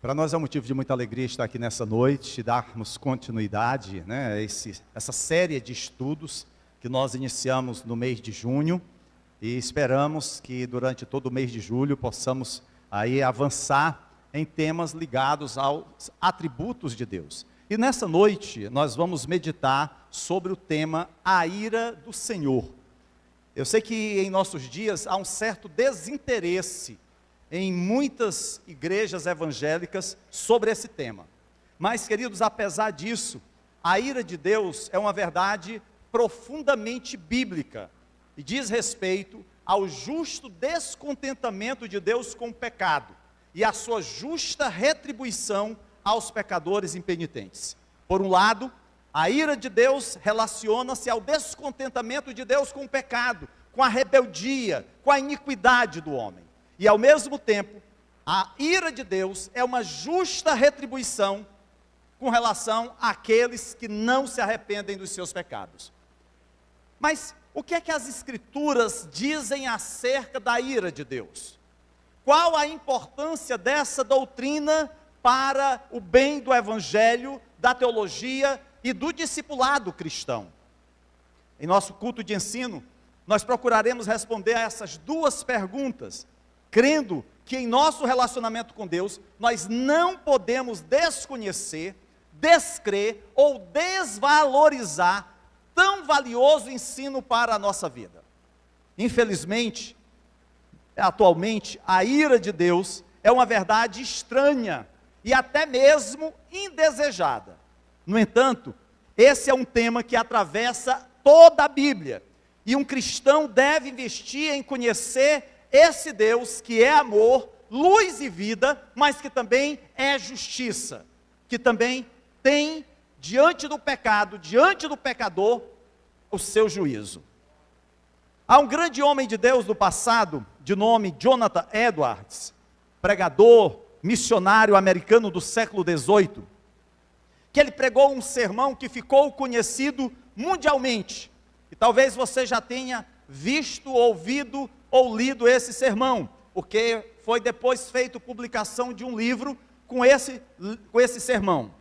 Para nós é um motivo de muita alegria estar aqui nessa noite e darmos continuidade, essa série de estudos que nós iniciamos no mês de junho e esperamos que durante todo o mês de julho possamos aí avançar em temas ligados aos atributos de Deus. E nessa noite nós vamos meditar sobre o tema a ira do Senhor. Eu sei que em nossos dias há um certo desinteresse em muitas igrejas evangélicas sobre esse tema. Mas, queridos, apesar disso, a ira de Deus é uma verdade profundamente bíblica e diz respeito ao justo descontentamento de Deus com o pecado e a sua justa retribuição aos pecadores impenitentes. Por um lado, a ira de Deus relaciona-se ao descontentamento de Deus com o pecado, com a rebeldia, com a iniquidade do homem. E ao mesmo tempo, a ira de Deus é uma justa retribuição com relação àqueles que não se arrependem dos seus pecados. Mas o que é que as Escrituras dizem acerca da ira de Deus? Qual a importância dessa doutrina para o bem do Evangelho, da teologia e do discipulado cristão? Em nosso culto de ensino, nós procuraremos responder a essas duas perguntas, crendo que em nosso relacionamento com Deus, nós não podemos desconhecer, descrer ou desvalorizar tão valioso ensino para a nossa vida. Infelizmente, atualmente, a ira de Deus é uma verdade estranha e até mesmo indesejada. No entanto, esse é um tema que atravessa toda a Bíblia, e um cristão deve investir em conhecer esse Deus que é amor, luz e vida, mas que também é justiça, que também tem diante do pecado, diante do pecador, o seu juízo. Há um grande homem de Deus do passado, de nome Jonathan Edwards, pregador, missionário americano do século XVIII, que ele pregou um sermão que ficou conhecido mundialmente, e talvez você já tenha visto, ouvido ou lido esse sermão, porque foi depois feito publicação de um livro com esse sermão.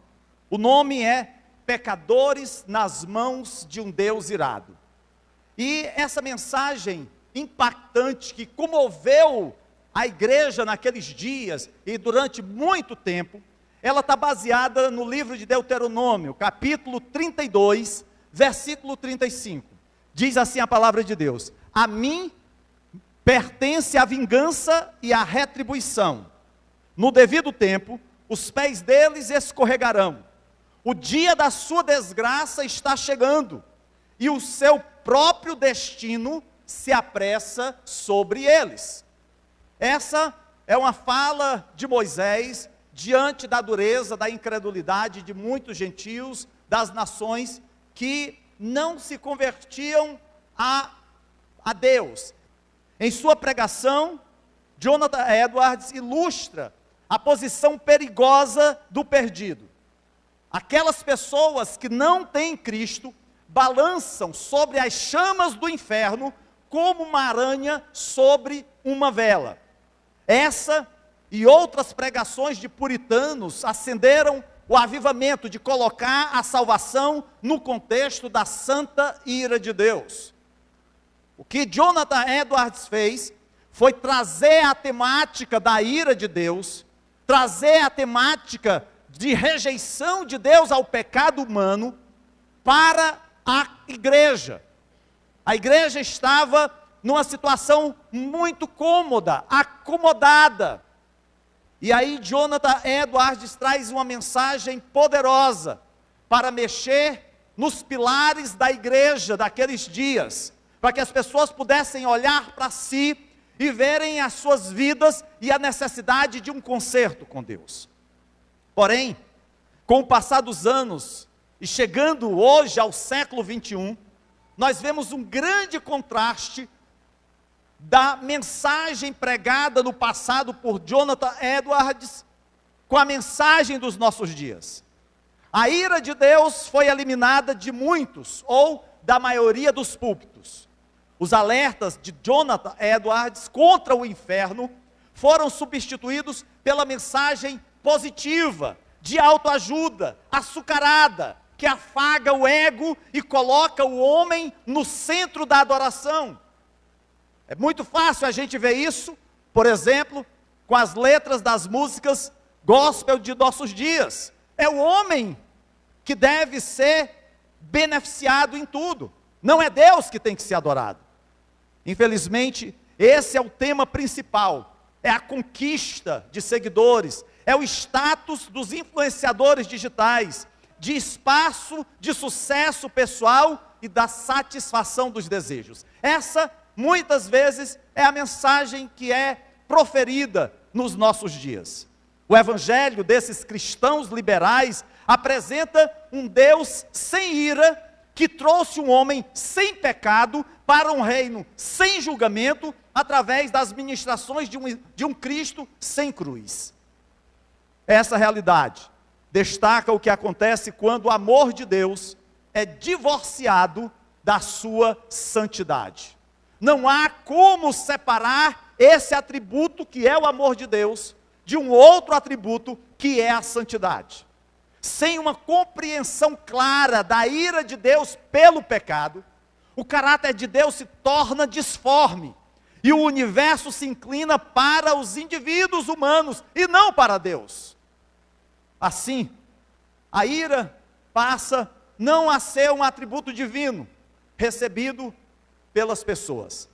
O nome é Pecadores nas Mãos de um Deus Irado. E essa mensagem impactante que comoveu a igreja naqueles dias e durante muito tempo, ela está baseada no livro de Deuteronômio, capítulo 32, versículo 35. Diz assim a palavra de Deus: a mim pertence a vingança e a retribuição. No devido tempo, os pés deles escorregarão. O dia da sua desgraça está chegando, e o seu próprio destino se apressa sobre eles. Essa é uma fala de Moisés diante da dureza, da incredulidade de muitos gentios, das nações que não se convertiam a Deus. Em sua pregação, Jonathan Edwards ilustra a posição perigosa do perdido. Aquelas pessoas que não têm Cristo balançam sobre as chamas do inferno como uma aranha sobre uma vela. Essa e outras pregações de puritanos acenderam o avivamento de colocar a salvação no contexto da santa ira de Deus. O que Jonathan Edwards fez foi trazer a temática da ira de Deus, trazer a temática de rejeição de Deus ao pecado humano para a igreja. A igreja estava numa situação muito cômoda, acomodada. E aí Jonathan Edwards traz uma mensagem poderosa para mexer nos pilares da igreja daqueles dias, para que as pessoas pudessem olhar para si e verem as suas vidas e a necessidade de um conserto com Deus. Porém, com o passar dos anos, e chegando hoje ao século 21, nós vemos um grande contraste da mensagem pregada no passado por Jonathan Edwards com a mensagem dos nossos dias. A ira de Deus foi eliminada de muitos, ou da maioria dos púlpitos. Os alertas de Jonathan Edwards contra o inferno foram substituídos pela mensagem positiva, de autoajuda, açucarada, que afaga o ego e coloca o homem no centro da adoração. É muito fácil a gente ver isso, por exemplo, com as letras das músicas gospel de nossos dias. É o homem que deve ser beneficiado em tudo. Não é Deus que tem que ser adorado. Infelizmente, esse é o tema principal. É a conquista de seguidores. É o status dos influenciadores digitais. De espaço, de sucesso pessoal e da satisfação dos desejos. Essa, muitas vezes, é a mensagem que é proferida nos nossos dias. O evangelho desses cristãos liberais apresenta um Deus sem ira, que trouxe um homem sem pecado para um reino sem julgamento, através das ministrações de um Cristo sem cruz. Essa realidade destaca o que acontece quando o amor de Deus é divorciado da sua santidade. Não há como separar esse atributo que é o amor de Deus de um outro atributo que é a santidade. Sem uma compreensão clara da ira de Deus pelo pecado, o caráter de Deus se torna disforme e o universo se inclina para os indivíduos humanos e não para Deus. Assim, a ira passa não a ser um atributo divino, recebido pelas pessoas.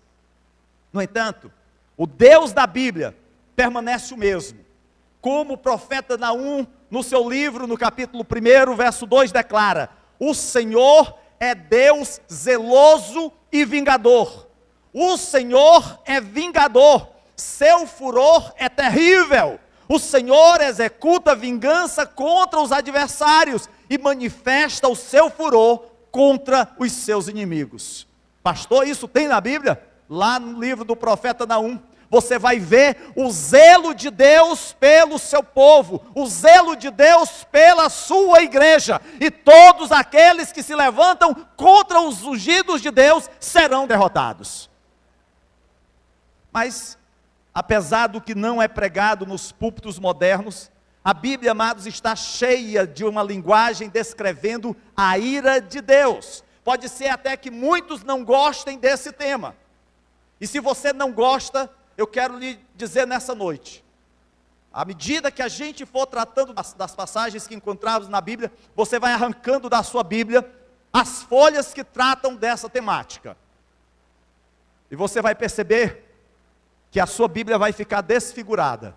No entanto, o Deus da Bíblia permanece o mesmo. Como o profeta Naum, no seu livro, no capítulo 1, verso 2, declara: o Senhor é Deus zeloso e vingador. O Senhor é vingador, seu furor é terrível. O Senhor executa vingança contra os adversários e manifesta o seu furor contra os seus inimigos. Pastor, isso tem na Bíblia? Lá no livro do profeta Naum, você vai ver o zelo de Deus pelo seu povo, o zelo de Deus pela sua igreja, e todos aqueles que se levantam contra os ungidos de Deus serão derrotados. Mas, apesar do que não é pregado nos púlpitos modernos, a Bíblia, amados, está cheia de uma linguagem descrevendo a ira de Deus. Pode ser até que muitos não gostem desse tema. E se você não gosta, eu quero lhe dizer nessa noite, à medida que a gente for tratando das passagens que encontramos na Bíblia, você vai arrancando da sua Bíblia as folhas que tratam dessa temática. E você vai perceber que a sua Bíblia vai ficar desfigurada,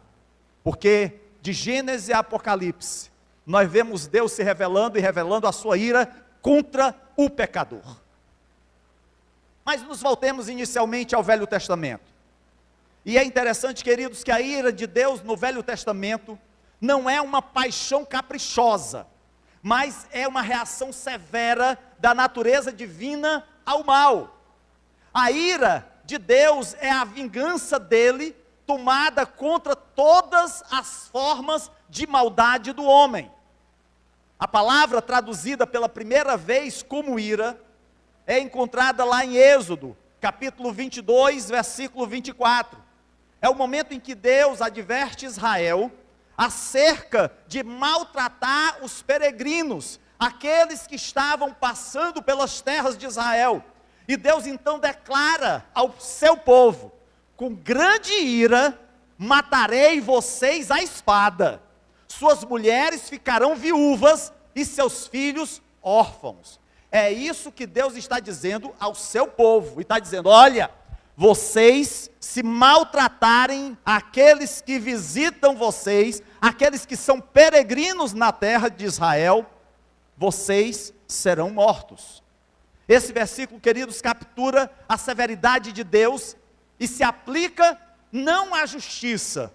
porque de Gênesis a Apocalipse, nós vemos Deus se revelando e revelando a sua ira contra o pecador. Mas nos voltemos inicialmente ao Velho Testamento. E é interessante, queridos, que a ira de Deus no Velho Testamento não é uma paixão caprichosa, mas é uma reação severa da natureza divina ao mal. A ira de Deus é a vingança dele, tomada contra todas as formas de maldade do homem. A palavra traduzida pela primeira vez como ira, é encontrada lá em Êxodo, capítulo 22, versículo 24. É o momento em que Deus adverte Israel acerca de maltratar os peregrinos, aqueles que estavam passando pelas terras de Israel. E Deus então declara ao seu povo: com grande ira matarei vocês à espada, suas mulheres ficarão viúvas e seus filhos órfãos. É isso que Deus está dizendo ao seu povo, e está dizendo: olha, vocês se maltratarem aqueles que visitam vocês, aqueles que são peregrinos na terra de Israel, vocês serão mortos. Esse versículo, queridos, captura a severidade de Deus e se aplica não à justiça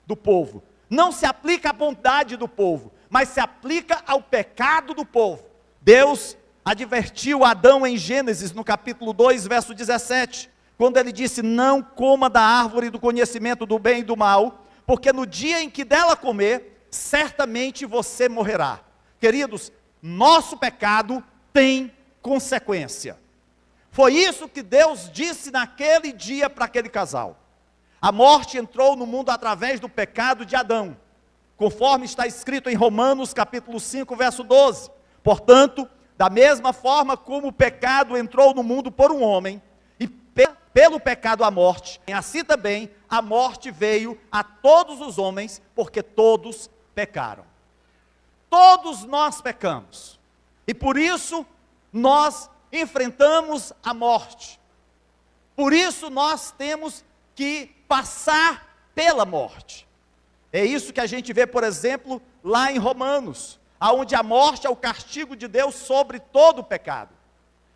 do povo, não se aplica à bondade do povo, mas se aplica ao pecado do povo. Deus advertiu Adão em Gênesis, no capítulo 2, verso 17, quando ele disse: não coma da árvore do conhecimento do bem e do mal, porque no dia em que dela comer, certamente você morrerá. Queridos, nosso pecado tem consequência. Foi isso que Deus disse naquele dia para aquele casal. A morte entrou no mundo através do pecado de Adão. conforme está escrito em Romanos capítulo 5, verso 12. Portanto, da mesma forma como o pecado entrou no mundo por um homem, e pelo pecado a morte, assim também a morte veio a todos os homens, porque todos pecaram. Todos nós pecamos, e por isso nós enfrentamos a morte. Por isso nós temos que passar pela morte. É isso que a gente vê, por exemplo, lá em Romanos, aonde a morte é o castigo de Deus sobre todo o pecado.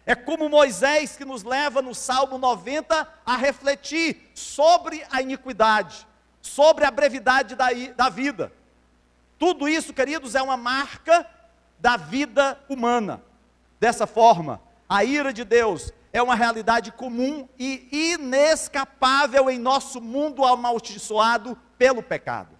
É como Moisés que nos leva no Salmo 90 a refletir sobre a iniquidade, sobre a brevidade da vida. Tudo isso, queridos, é uma marca da vida humana. Dessa forma, a ira de Deus é uma realidade comum e inescapável em nosso mundo amaldiçoado pelo pecado.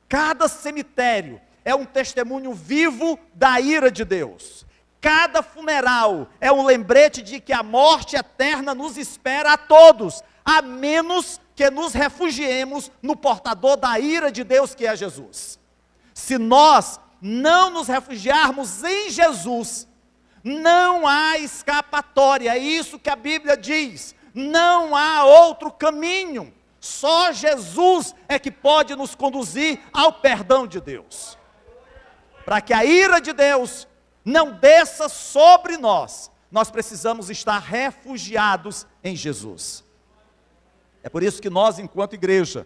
Cada cemitério é um testemunho vivo da ira de Deus. Cada funeral é um lembrete de que a morte eterna nos espera a todos, a menos que nos refugiemos no portador da ira de Deus, que é Jesus. Se nós não nos refugiarmos em Jesus, não há escapatória. É isso que a Bíblia diz. Não há outro caminho. Só Jesus é que pode nos conduzir ao perdão de Deus. Para que a ira de Deus não desça sobre nós, nós precisamos estar refugiados em Jesus. É por isso que nós, enquanto igreja,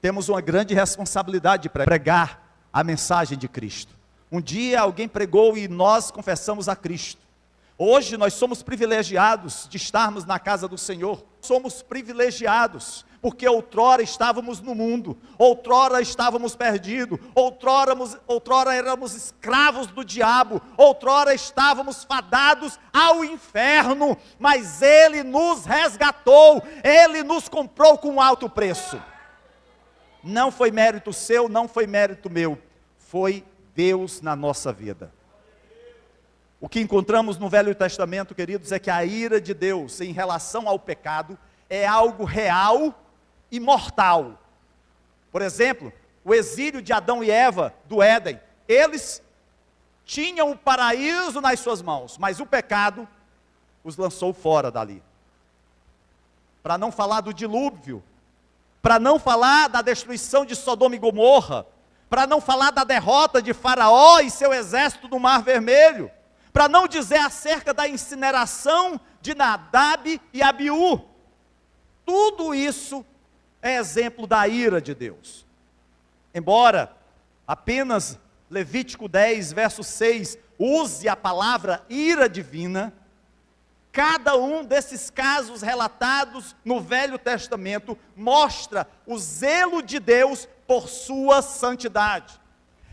temos uma grande responsabilidade de pregar a mensagem de Cristo. Um dia alguém pregou e nós confessamos a Cristo. Hoje nós somos privilegiados de estarmos na casa do Senhor. Somos privilegiados, porque outrora estávamos no mundo, outrora estávamos perdidos, outrora éramos escravos do diabo, outrora estávamos fadados ao inferno, mas Ele nos resgatou, Ele nos comprou com um alto preço. Não foi mérito seu, não foi mérito meu, foi Deus na nossa vida. O que encontramos no Velho Testamento, queridos, é que a ira de Deus em relação ao pecado é algo real e mortal. Por exemplo, o exílio de Adão e Eva do Éden, eles tinham o paraíso nas suas mãos, mas o pecado os lançou fora dali. Para não falar do dilúvio, para não falar da destruição de Sodoma e Gomorra, para não falar da derrota de Faraó e seu exército no Mar Vermelho, para não dizer acerca da incineração de Nadab e Abiú. Tudo isso é exemplo da ira de Deus. Embora apenas Levítico 10, verso 6, use a palavra ira divina, cada um desses casos relatados no Velho Testamento mostra o zelo de Deus por sua santidade.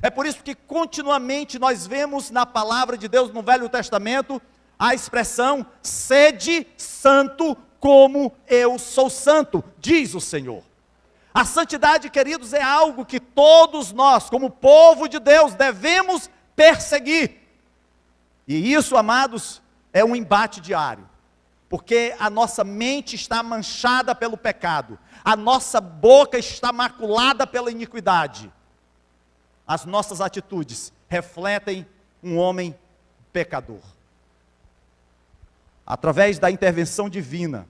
É por isso que continuamente nós vemos na palavra de Deus no Velho Testamento a expressão: sede santo como eu sou santo, diz o Senhor. A santidade, queridos, é algo que todos nós, como povo de Deus, devemos perseguir. E isso, amados, é um embate diário, porque a nossa mente está manchada pelo pecado, a nossa boca está maculada pela iniquidade. As nossas atitudes refletem um homem pecador. Através da intervenção divina,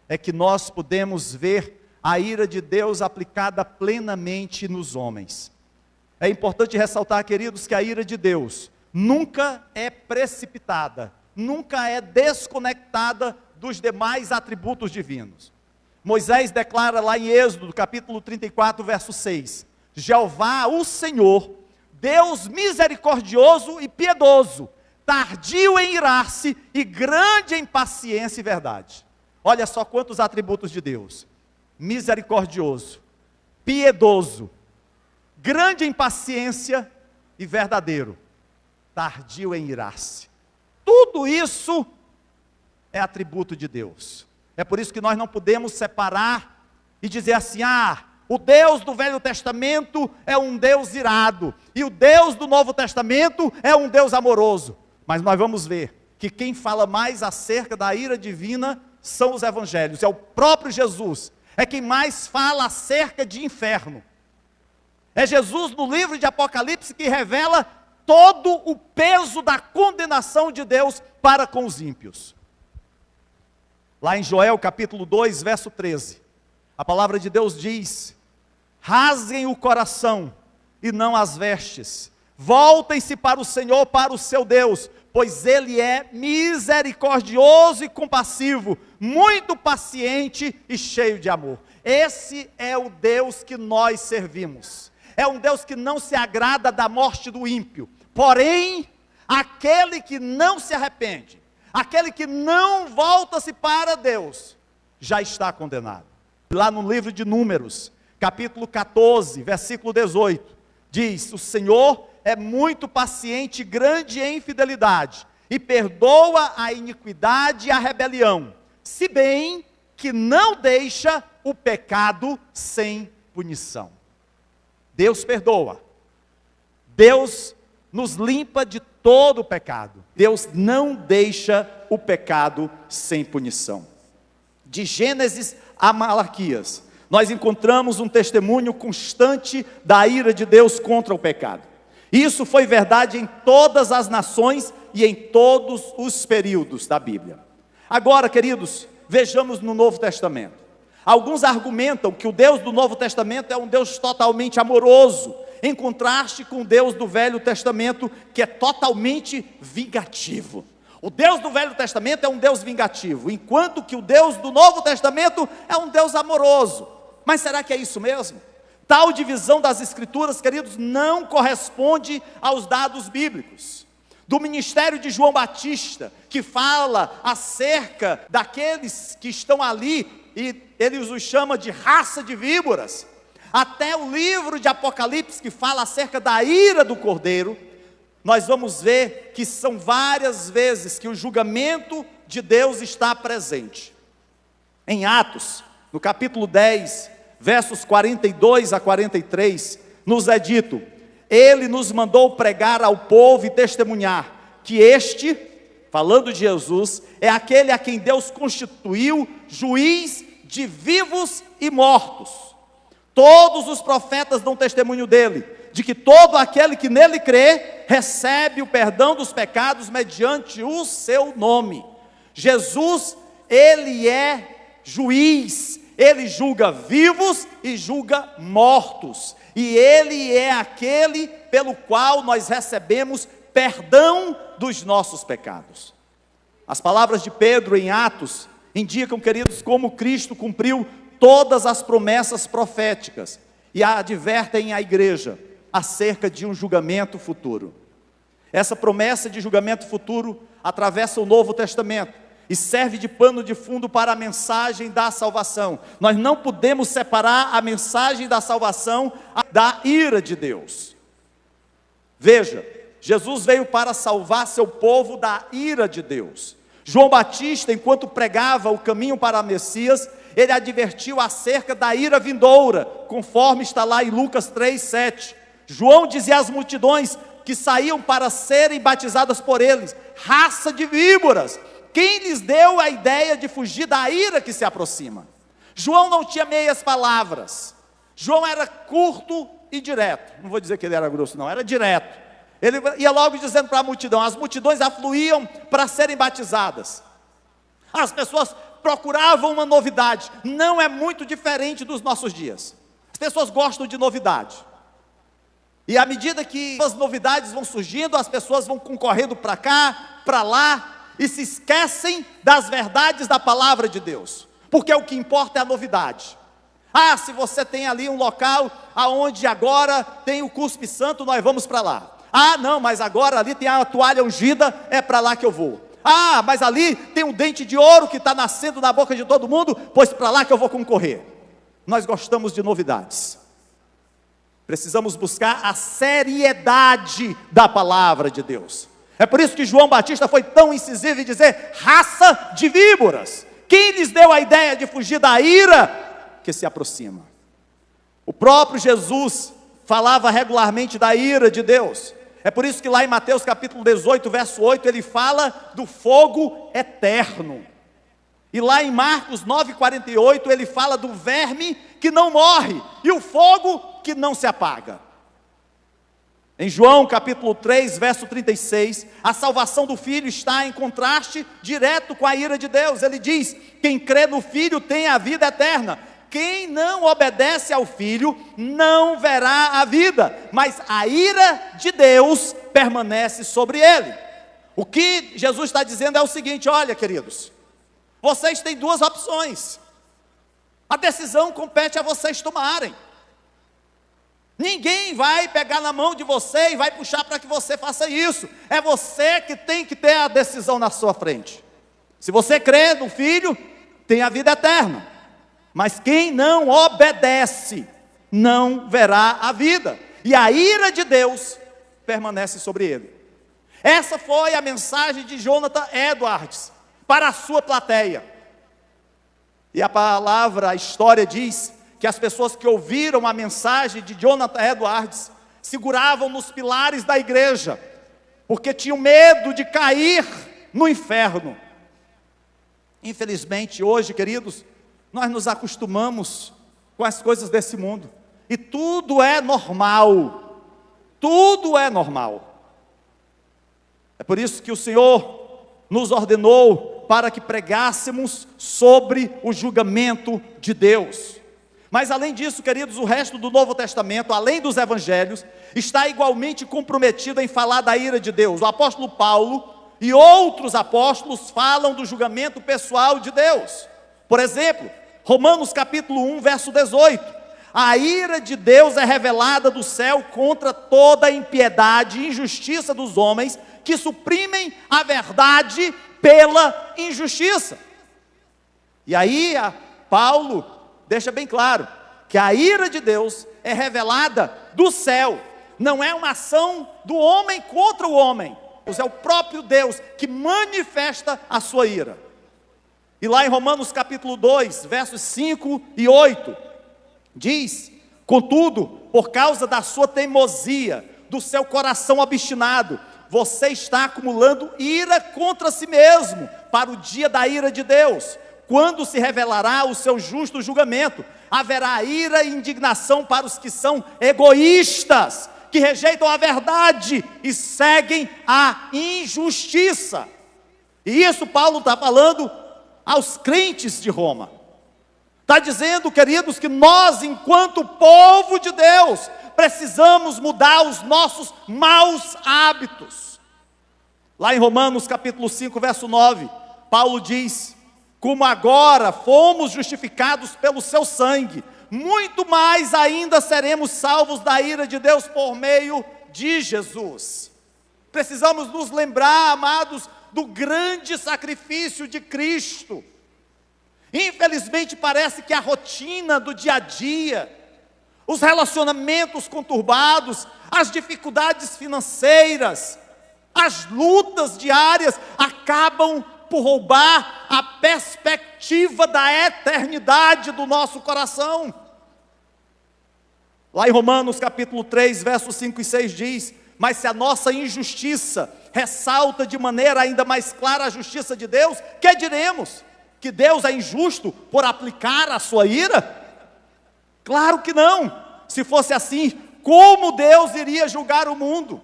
é que nós podemos ver a ira de Deus aplicada plenamente nos homens. É importante ressaltar, queridos, que a ira de Deus nunca é precipitada, nunca é desconectada dos demais atributos divinos. Moisés declara lá em Êxodo, capítulo 34, verso 6, Jeová, o Senhor, Deus misericordioso e piedoso, tardio em irar-se e grande em paciência e verdade. Olha só quantos atributos de Deus: misericordioso, piedoso, grande em paciência e verdadeiro, tardio em irar-se. Tudo isso é atributo de Deus. É por isso que nós não podemos separar e dizer assim: o Deus do Velho Testamento é um Deus irado, e o Deus do Novo Testamento é um Deus amoroso. Mas nós vamos ver que quem fala mais acerca da ira divina são os evangelhos, é o próprio Jesus, é quem mais fala acerca de inferno. É Jesus no livro de Apocalipse que revela todo o peso da condenação de Deus para com os ímpios. Lá em Joel capítulo 2, verso 13, a palavra de Deus diz: rasguem o coração e não as vestes, voltem-se para o Senhor, para o seu Deus, pois Ele é misericordioso e compassivo, muito paciente e cheio de amor. Esse é o Deus que nós servimos. É um Deus que não se agrada da morte do ímpio, porém, aquele que não se arrepende, aquele que não volta-se para Deus, já está condenado. Lá no livro de Números, capítulo 14, versículo 18, diz: o Senhor é muito paciente e grande em fidelidade, e perdoa a iniquidade e a rebelião, se bem que não deixa o pecado sem punição. Deus perdoa, Deus nos limpa de todo o pecado, Deus não deixa o pecado sem punição. De Gênesis a Malaquias, nós encontramos um testemunho constante da ira de Deus contra o pecado. Isso foi verdade em todas as nações e em todos os períodos da Bíblia. Agora, queridos, vejamos no Novo Testamento. Alguns argumentam que o Deus do Novo Testamento é um Deus totalmente amoroso, em contraste com o Deus do Velho Testamento, que é totalmente vingativo. O Deus do Velho Testamento é um Deus vingativo, enquanto que o Deus do Novo Testamento é um Deus amoroso. Mas será que é isso mesmo? Tal divisão das Escrituras, queridos, não corresponde aos dados bíblicos. Do ministério de João Batista, que fala acerca daqueles que estão ali, e ele os chama de raça de víboras, até o livro de Apocalipse, que fala acerca da ira do Cordeiro, nós vamos ver que são várias vezes que o julgamento de Deus está presente. Em Atos, no capítulo 10, versos 42 a 43, nos é dito: Ele nos mandou pregar ao povo e testemunhar que este, falando de Jesus, é aquele a quem Deus constituiu juiz de vivos e mortos. Todos os profetas dão testemunho dele, de que todo aquele que nele crê, recebe o perdão dos pecados mediante o seu nome. Jesus, ele é juiz, ele julga vivos e julga mortos, e ele é aquele pelo qual nós recebemos perdão dos nossos pecados. As palavras de Pedro em Atos indicam, queridos, como Cristo cumpriu todas as promessas proféticas e advertem a igreja acerca de um julgamento futuro. Essa promessa de julgamento futuro atravessa o Novo Testamento e serve de pano de fundo para a mensagem da salvação. Nós não podemos separar a mensagem da salvação da ira de Deus. Veja, Jesus veio para salvar seu povo da ira de Deus. João Batista, enquanto pregava o caminho para Messias, ele advertiu acerca da ira vindoura, conforme está lá em Lucas 3:7. João dizia às multidões que saíam para serem batizadas por eles: raça de víboras, quem lhes deu a ideia de fugir da ira que se aproxima? João não tinha meias palavras, João era curto e direto. Não vou dizer que ele era grosso, não, era direto. Ele ia logo dizendo para a multidão, as multidões afluíam para serem batizadas. As pessoas procuravam uma novidade, não é muito diferente dos nossos dias. As pessoas gostam de novidade. E à medida que as novidades vão surgindo, as pessoas vão concorrendo para cá, para lá, e se esquecem das verdades da palavra de Deus. Porque o que importa é a novidade. Ah, se você tem ali um local aonde agora tem o cuspe santo, nós vamos para lá. Ah, não, mas agora ali tem a toalha ungida, é para lá que eu vou. Ah, mas ali tem um dente de ouro que está nascendo na boca de todo mundo, pois para lá que eu vou concorrer. Nós gostamos de novidades. Precisamos buscar a seriedade da palavra de Deus. É por isso que João Batista foi tão incisivo em dizer: raça de víboras, quem lhes deu a ideia de fugir da ira que se aproxima? O próprio Jesus falava regularmente da ira de Deus. É por isso que lá em Mateus capítulo 18, verso 8, ele fala do fogo eterno. E lá em Marcos 9,48, ele fala do verme que não morre e o fogo que não se apaga. Em João capítulo 3, verso 36, a salvação do Filho está em contraste direto com a ira de Deus. Ele diz: quem crê no Filho tem a vida eterna. Quem não obedece ao Filho não verá a vida, mas a ira de Deus permanece sobre ele. O que Jesus está dizendo é o seguinte: olha, queridos, vocês têm duas opções. A decisão compete a vocês tomarem. Ninguém vai pegar na mão de você e vai puxar para que você faça isso. É você que tem que ter a decisão na sua frente. Se você crê no Filho, tem a vida eterna. Mas quem não obedece, não verá a vida. E a ira de Deus permanece sobre ele. Essa foi a mensagem de Jonathan Edwards para a sua plateia. E a história diz que as pessoas que ouviram a mensagem de Jonathan Edwards seguravam nos pilares da igreja, porque tinham medo de cair no inferno. Infelizmente, hoje, queridos, nós nos acostumamos com as coisas desse mundo, e tudo é normal, tudo é normal. É por isso que o Senhor nos ordenou para que pregássemos sobre o julgamento de Deus. Mas além disso, queridos, o resto do Novo Testamento, além dos evangelhos, está igualmente comprometido em falar da ira de Deus. O apóstolo Paulo e outros apóstolos falam do julgamento pessoal de Deus. Por exemplo, Romanos capítulo 1, verso 18. A ira de Deus é revelada do céu contra toda a impiedade e injustiça dos homens que suprimem a verdade pela injustiça. E aí, Paulo deixa bem claro que a ira de Deus é revelada do céu. Não é uma ação do homem contra o homem. É o próprio Deus que manifesta a sua ira. E lá em Romanos capítulo 2, versos 5 e 8, diz: contudo, por causa da sua teimosia, do seu coração obstinado, você está acumulando ira contra si mesmo, para o dia da ira de Deus, quando se revelará o seu justo julgamento. Haverá ira e indignação para os que são egoístas, que rejeitam a verdade e seguem a injustiça. E isso Paulo está falando aos crentes de Roma. Está dizendo, queridos, que nós, enquanto povo de Deus, precisamos mudar os nossos maus hábitos. Lá em Romanos capítulo 5, verso 9, Paulo diz: como agora fomos justificados pelo seu sangue, muito mais ainda seremos salvos da ira de Deus por meio de Jesus. Precisamos nos lembrar, amados, do grande sacrifício de Cristo. Infelizmente parece que a rotina do dia a dia, os relacionamentos conturbados, as dificuldades financeiras, as lutas diárias acabam por roubar a perspectiva da eternidade do nosso coração. Lá em Romanos capítulo 3, versos 5 e 6 diz: mas se a nossa injustiça ressalta de maneira ainda mais clara a justiça de Deus, que diremos? Que Deus é injusto por aplicar a sua ira? Claro que não. Se fosse assim, como Deus iria julgar o mundo?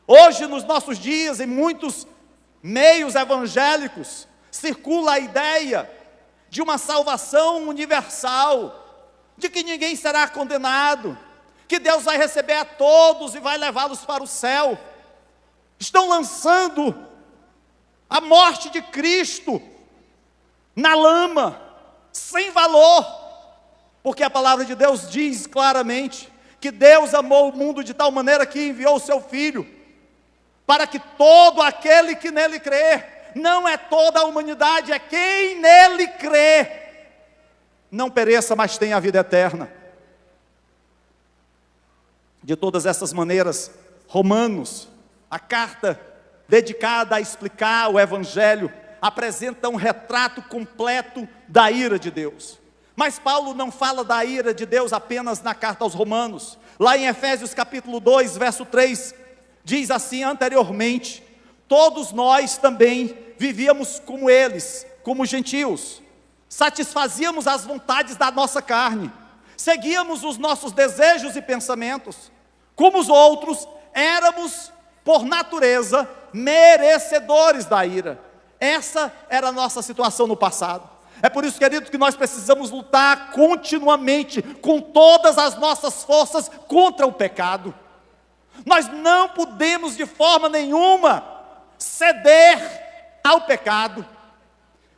Hoje, nos nossos dias, em muitos meios evangélicos, circula a ideia de uma salvação universal, de que ninguém será condenado, que Deus vai receber a todos e vai levá-los para o céu. Estão lançando a morte de Cristo na lama, sem valor, porque a palavra de Deus diz claramente que Deus amou o mundo de tal maneira que enviou o seu Filho, para que todo aquele que nele crê, não é toda a humanidade, é quem nele crê, não pereça, mas tenha a vida eterna. De todas essas maneiras, Romanos, a carta dedicada a explicar o Evangelho, apresenta um retrato completo da ira de Deus. Mas Paulo não fala da ira de Deus apenas na carta aos Romanos. Lá em Efésios capítulo 2, verso 3, diz assim: anteriormente, todos nós também vivíamos como eles, como gentios, satisfazíamos as vontades da nossa carne, seguíamos os nossos desejos e pensamentos. Como os outros, éramos, por natureza, merecedores da ira. Essa era a nossa situação no passado. É por isso, querido, que nós precisamos lutar continuamente, com todas as nossas forças, contra o pecado. Nós não podemos de forma nenhuma ceder ao pecado.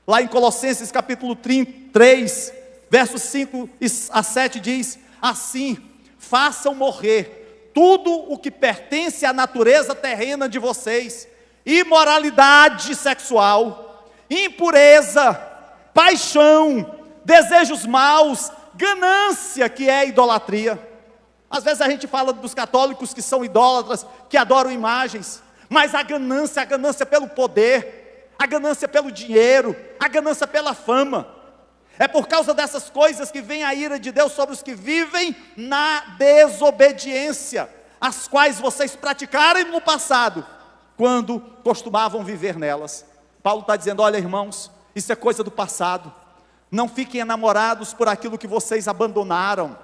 Lá em Colossenses capítulo 3, versos 5 a 7 diz: assim, façam morrer tudo o que pertence à natureza terrena de vocês: imoralidade sexual, impureza, paixão, desejos maus, ganância, que é idolatria. Às vezes a gente fala dos católicos que são idólatras, que adoram imagens, mas a ganância pelo poder, a ganância pelo dinheiro, a ganância pela fama. É por causa dessas coisas que vem a ira de Deus sobre os que vivem na desobediência, as quais vocês praticaram no passado, quando costumavam viver nelas. Paulo está dizendo: olha, irmãos, isso é coisa do passado. Não fiquem enamorados por aquilo que vocês abandonaram.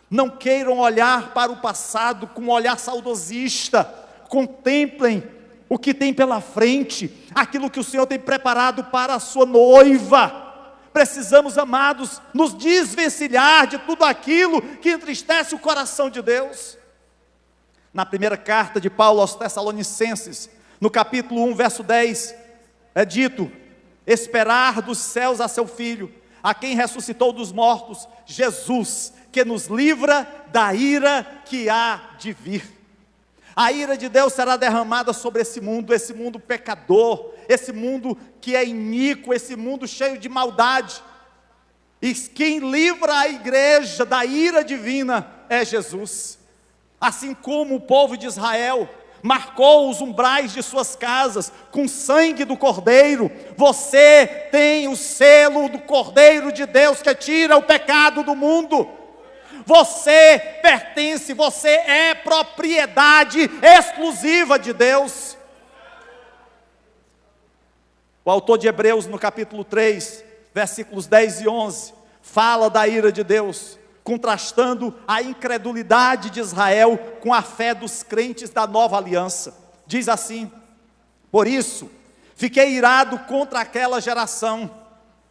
Não queiram olhar para o passado com um olhar saudosista. Contemplem o que tem pela frente, aquilo que o Senhor tem preparado para a sua noiva. Precisamos, amados, nos desvencilhar de tudo aquilo que entristece o coração de Deus. Na primeira carta de Paulo aos Tessalonicenses, no capítulo 1, verso 10, é dito: esperar dos céus a seu Filho, a quem ressuscitou dos mortos, Jesus, que nos livra da ira que há de vir. A ira de Deus será derramada sobre esse mundo pecador, esse mundo que é iníquo, esse mundo cheio de maldade. E quem livra a igreja da ira divina é Jesus. Assim como o povo de Israel marcou os umbrais de suas casas com sangue do Cordeiro, você tem o selo do Cordeiro de Deus que tira o pecado do mundo. Você pertence, você é propriedade exclusiva de Deus. O autor de Hebreus, no capítulo 3, versículos 10 e 11, fala da ira de Deus, contrastando a incredulidade de Israel com a fé dos crentes da nova aliança. Diz assim: por isso, fiquei irado contra aquela geração,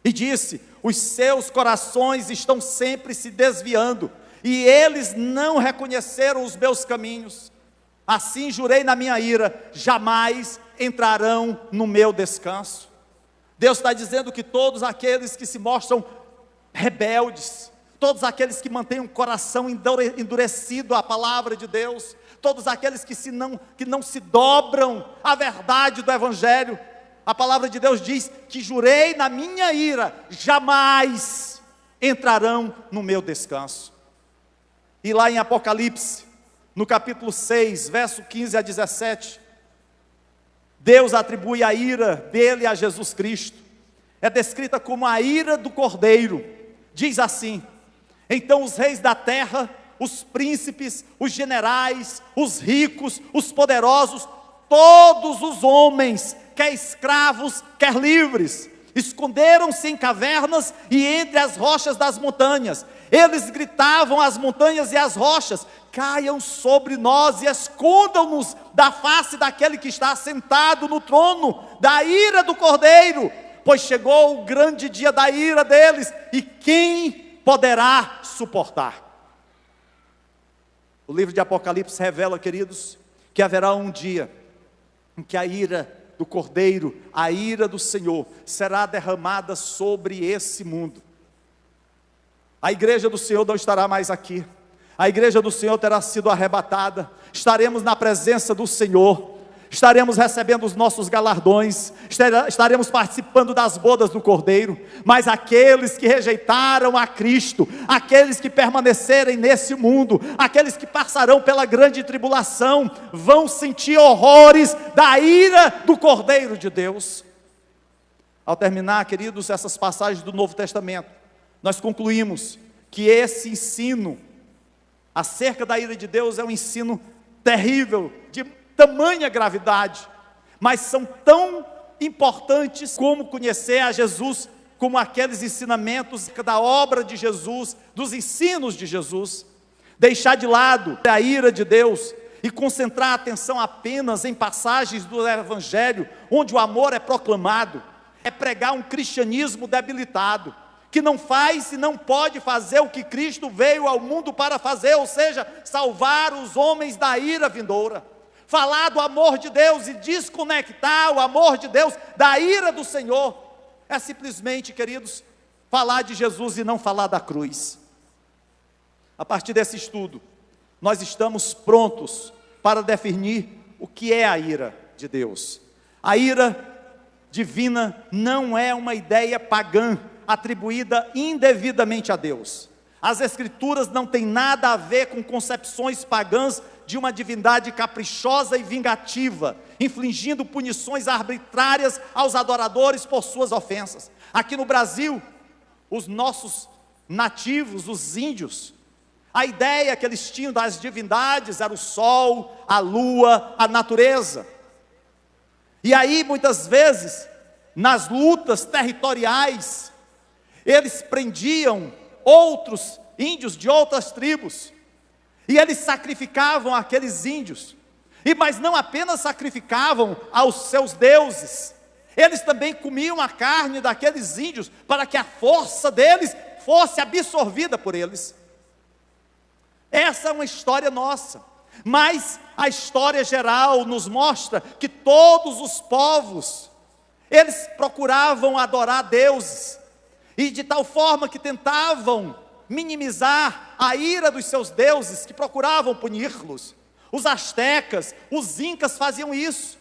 e disse: os seus corações estão sempre se desviando, e eles não reconheceram os meus caminhos. Assim jurei na minha ira: jamais entrarão no meu descanso. Deus está dizendo que todos aqueles que se mostram rebeldes, todos aqueles que mantêm um coração endurecido à palavra de Deus, todos aqueles que não se dobram à verdade do Evangelho, a palavra de Deus diz que jurei na minha ira: jamais entrarão no meu descanso. E lá em Apocalipse, no capítulo 6, verso 15 a 17, Deus atribui a ira dele a Jesus Cristo. É descrita como a ira do Cordeiro. Diz assim: então os reis da terra, os príncipes, os generais, os ricos, os poderosos, todos os homens, quer escravos, quer livres, esconderam-se em cavernas e entre as rochas das montanhas. Eles gritavam às montanhas e às rochas: caiam sobre nós e escondam-nos da face daquele que está sentado no trono, da ira do Cordeiro, pois chegou o grande dia da ira deles, e quem poderá suportar? O livro de Apocalipse revela, queridos, que haverá um dia em que a ira do Cordeiro, a ira do Senhor, será derramada sobre esse mundo. A igreja do Senhor não estará mais aqui. A igreja do Senhor terá sido arrebatada. Estaremos na presença do Senhor. Estaremos recebendo os nossos galardões. Estaremos participando das bodas do Cordeiro. Mas aqueles que rejeitaram a Cristo, aqueles que permanecerem nesse mundo, aqueles que passarão pela grande tribulação, vão sentir horrores da ira do Cordeiro de Deus. Ao terminar, queridos, essas passagens do Novo Testamento, nós concluímos que esse ensino acerca da ira de Deus é um ensino terrível, de tamanha gravidade, mas são tão importantes como conhecer a Jesus, como aqueles ensinamentos da obra de Jesus, dos ensinos de Jesus. Deixar de lado a ira de Deus e concentrar a atenção apenas em passagens do Evangelho, onde o amor é proclamado, é pregar um cristianismo debilitado, que não faz e não pode fazer o que Cristo veio ao mundo para fazer, ou seja, salvar os homens da ira vindoura. Falar do amor de Deus e desconectar o amor de Deus da ira do Senhor, é simplesmente, queridos, falar de Jesus e não falar da cruz. A partir desse estudo, nós estamos prontos para definir o que é a ira de Deus. A ira divina não é uma ideia pagã, atribuída indevidamente a Deus. As Escrituras não têm nada a ver com concepções pagãs de uma divindade caprichosa e vingativa, infligindo punições arbitrárias aos adoradores por suas ofensas. Aqui no Brasil, os nossos nativos, os índios, a ideia que eles tinham das divindades era o sol, a lua, a natureza. E aí, muitas vezes, nas lutas territoriais, eles prendiam outros índios de outras tribos, e eles sacrificavam aqueles índios, mas não apenas sacrificavam aos seus deuses, eles também comiam a carne daqueles índios, para que a força deles fosse absorvida por eles. Essa é uma história nossa, mas a história geral nos mostra que todos os povos, eles procuravam adorar deuses, e de tal forma que tentavam minimizar a ira dos seus deuses, que procuravam puni-los. Os astecas, os incas faziam isso.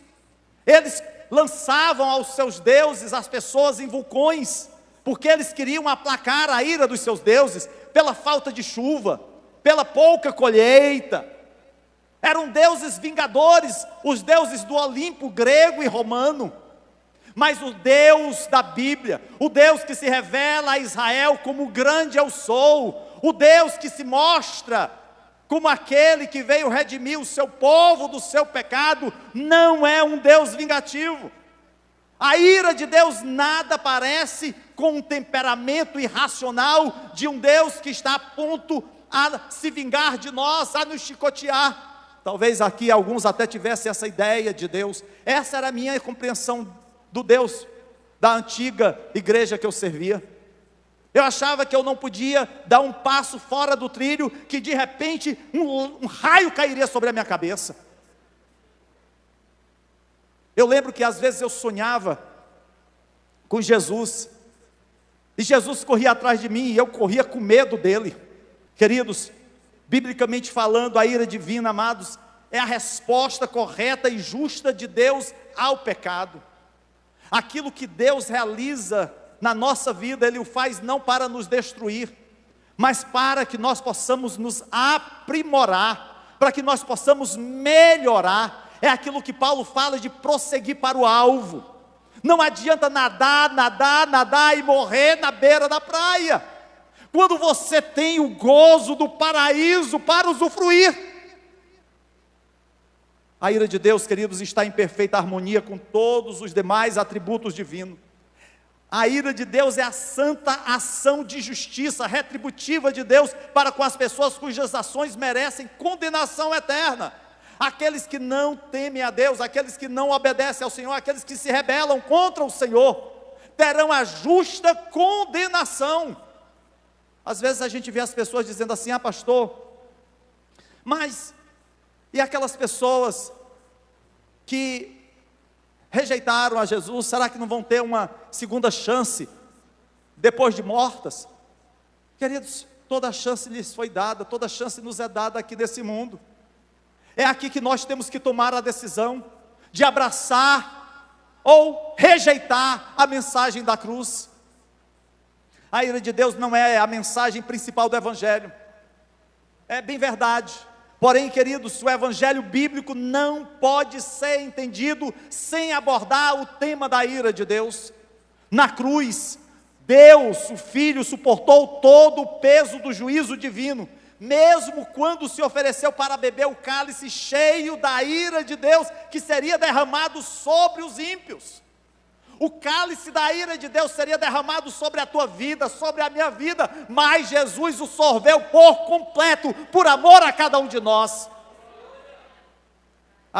Eles lançavam aos seus deuses as pessoas em vulcões, porque eles queriam aplacar a ira dos seus deuses, pela falta de chuva, pela pouca colheita. Eram deuses vingadores, os deuses do Olimpo grego e romano. Mas o Deus da Bíblia, o Deus que se revela a Israel como grande eu sou, o Deus que se mostra como aquele que veio redimir o seu povo do seu pecado, não é um Deus vingativo. A ira de Deus nada parece com um temperamento irracional de um Deus que está a ponto a se vingar de nós, a nos chicotear. Talvez aqui alguns até tivessem essa ideia de Deus. Essa era a minha compreensão do Deus da antiga igreja que eu servia. Eu achava que eu não podia dar um passo fora do trilho, que de repente um raio cairia sobre a minha cabeça. Eu lembro que às vezes eu sonhava com Jesus, e Jesus corria atrás de mim, e eu corria com medo dele. Queridos, biblicamente falando, a ira divina, amados, é a resposta correta e justa de Deus ao pecado. Aquilo que Deus realiza na nossa vida, Ele o faz não para nos destruir, mas para que nós possamos nos aprimorar, para que nós possamos melhorar. É aquilo que Paulo fala de prosseguir para o alvo. Não adianta nadar e morrer na beira da praia, quando você tem o gozo do paraíso para usufruir. A ira de Deus, queridos, está em perfeita harmonia com todos os demais atributos divinos. A ira de Deus é a santa ação de justiça retributiva de Deus para com as pessoas cujas ações merecem condenação eterna. Aqueles que não temem a Deus, aqueles que não obedecem ao Senhor, aqueles que se rebelam contra o Senhor, terão a justa condenação. Às vezes a gente vê as pessoas dizendo assim: ah, pastor, mas e aquelas pessoas que rejeitaram a Jesus, será que não vão ter uma segunda chance depois de mortas? Queridos, toda a chance lhes foi dada, toda a chance nos é dada aqui nesse mundo. É aqui que nós temos que tomar a decisão de abraçar ou rejeitar a mensagem da cruz. A ira de Deus não é a mensagem principal do Evangelho, é bem verdade. Porém, queridos, o Evangelho bíblico não pode ser entendido sem abordar o tema da ira de Deus. Na cruz, Deus, o Filho, suportou todo o peso do juízo divino, mesmo quando se ofereceu para beber o cálice cheio da ira de Deus, que seria derramado sobre os ímpios. O cálice da ira de Deus seria derramado sobre a tua vida, sobre a minha vida, mas Jesus o sorveu por completo, por amor a cada um de nós.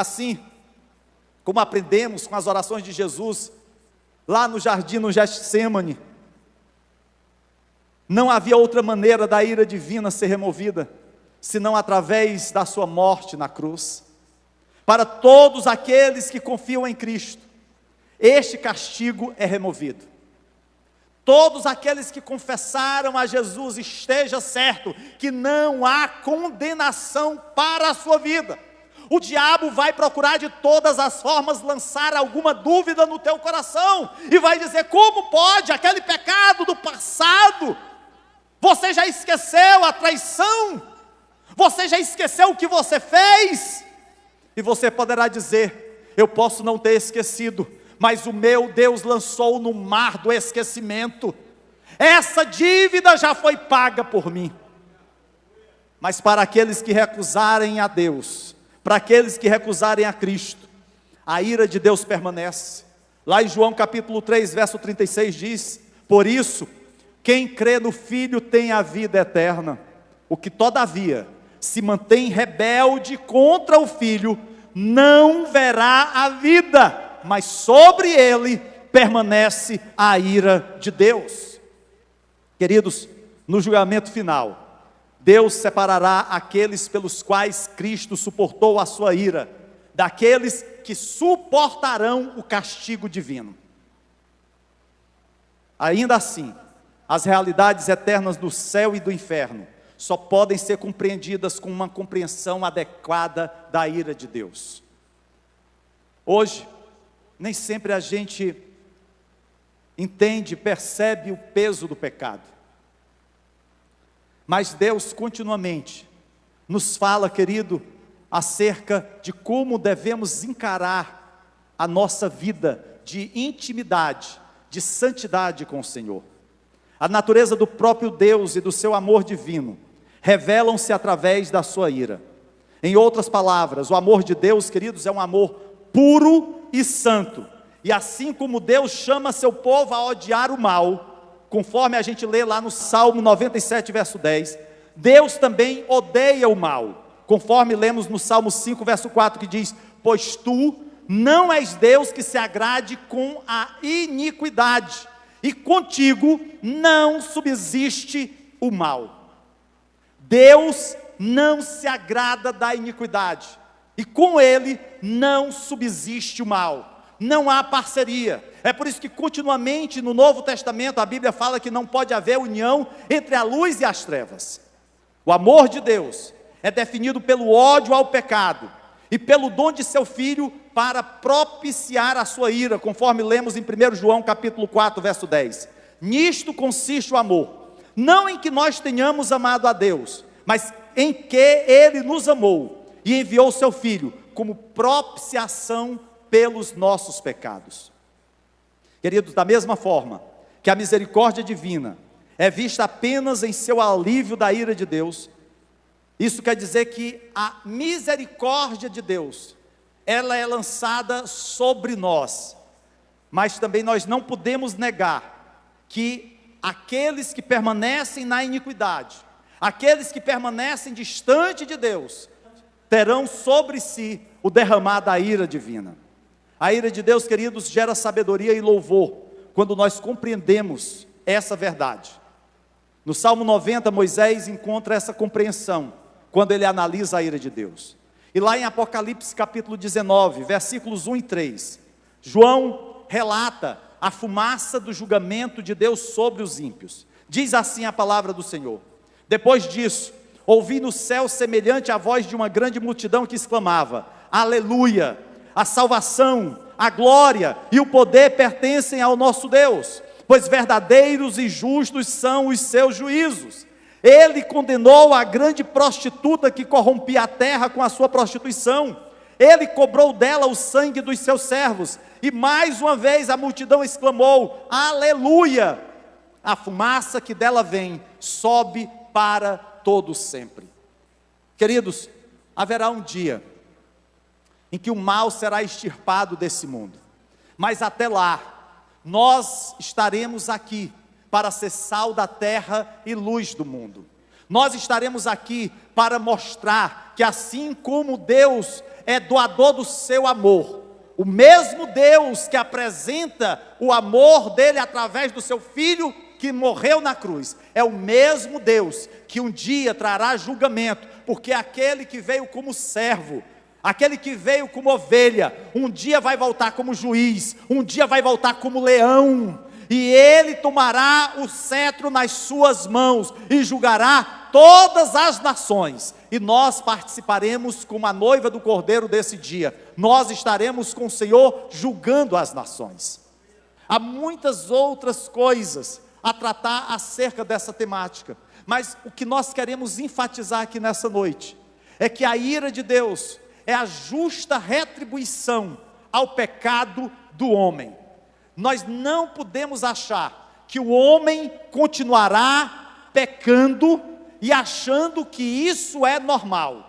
assim como aprendemos com as orações de Jesus, lá no jardim, no Getsêmani, não havia outra maneira da ira divina ser removida, senão através da sua morte na cruz. Para todos aqueles que confiam em Cristo, este castigo é removido. Todos aqueles que confessaram a Jesus, esteja certo que não há condenação para a sua vida. O diabo vai procurar de todas as formas lançar alguma dúvida no teu coração, e vai dizer: como pode aquele pecado do passado? Você já esqueceu a traição? Você já esqueceu o que você fez? E você poderá dizer: eu posso não ter esquecido, mas o meu Deus lançou no mar do esquecimento. Essa dívida já foi paga por mim. Mas para aqueles que recusarem a Deus, para aqueles que recusarem a Cristo, a ira de Deus permanece. Lá em João capítulo 3, verso 36 diz: por isso, quem crê no Filho tem a vida eterna. O que todavia se mantém rebelde contra o Filho, não verá a vida, mas sobre ele permanece a ira de Deus. Queridos, no julgamento final, Deus separará aqueles pelos quais Cristo suportou a sua ira, daqueles que suportarão o castigo divino. Ainda assim, as realidades eternas do céu e do inferno só podem ser compreendidas com uma compreensão adequada da ira de Deus. Hoje, nem sempre a gente entende, percebe o peso do pecado. Mas Deus continuamente nos fala, querido, acerca de como devemos encarar a nossa vida de intimidade, de santidade com o Senhor. A natureza do próprio Deus e do seu amor divino revelam-se através da sua ira. Em outras palavras, o amor de Deus, queridos, é um amor puro e santo. E assim como Deus chama seu povo a odiar o mal, conforme a gente lê lá no Salmo 97, verso 10, Deus também odeia o mal, conforme lemos no Salmo 5, verso 4, que diz: pois tu não és Deus que se agrade com a iniquidade, e contigo não subsiste o mal. Deus não se agrada da iniquidade, e com ele não subsiste o mal, não há parceria. É por isso que continuamente no Novo Testamento a Bíblia fala que não pode haver união entre a luz e as trevas. O amor de Deus é definido pelo ódio ao pecado e pelo dom de seu Filho para propiciar a sua ira, conforme lemos em 1 João capítulo 4, verso 10. Nisto consiste o amor, não em que nós tenhamos amado a Deus, mas em que Ele nos amou e enviou seu Filho como propiciação pelos nossos pecados. Queridos, da mesma forma que a misericórdia divina é vista apenas em seu alívio da ira de Deus, isso quer dizer que a misericórdia de Deus, ela é lançada sobre nós, mas também nós não podemos negar que aqueles que permanecem na iniquidade, aqueles que permanecem distante de Deus, terão sobre si o derramar da ira divina. A ira de Deus, queridos, gera sabedoria e louvor, quando nós compreendemos essa verdade. No Salmo 90, Moisés encontra essa compreensão, quando ele analisa a ira de Deus. E lá em Apocalipse capítulo 19, versículos 1 e 3, João relata a fumaça do julgamento de Deus sobre os ímpios. Diz assim a palavra do Senhor: depois disso, ouvi no céu semelhante à voz de uma grande multidão que exclamava: aleluia! A salvação, a glória e o poder pertencem ao nosso Deus, pois verdadeiros e justos são os seus juízos. Ele condenou a grande prostituta que corrompia a terra com a sua prostituição. Ele cobrou dela o sangue dos seus servos. E mais uma vez a multidão exclamou: aleluia! A fumaça que dela vem sobe para todo sempre. Queridos, haverá um dia em que o mal será extirpado desse mundo, mas até lá, nós estaremos aqui para ser sal da terra e luz do mundo. Nós estaremos aqui para mostrar que assim como Deus é doador do seu amor, o mesmo Deus que apresenta o amor dele através do seu Filho que morreu na cruz, é o mesmo Deus que um dia trará julgamento, porque aquele que veio como servo, aquele que veio como ovelha, um dia vai voltar como juiz, um dia vai voltar como leão, e ele tomará o cetro nas suas mãos, e julgará todas as nações, e nós participaremos como a noiva do Cordeiro desse dia, nós estaremos com o Senhor julgando as nações. Há muitas outras coisas a tratar acerca dessa temática, mas o que nós queremos enfatizar aqui nessa noite, é que a ira de Deus é a justa retribuição ao pecado do homem. Nós não podemos achar que o homem continuará pecando e achando que isso é normal.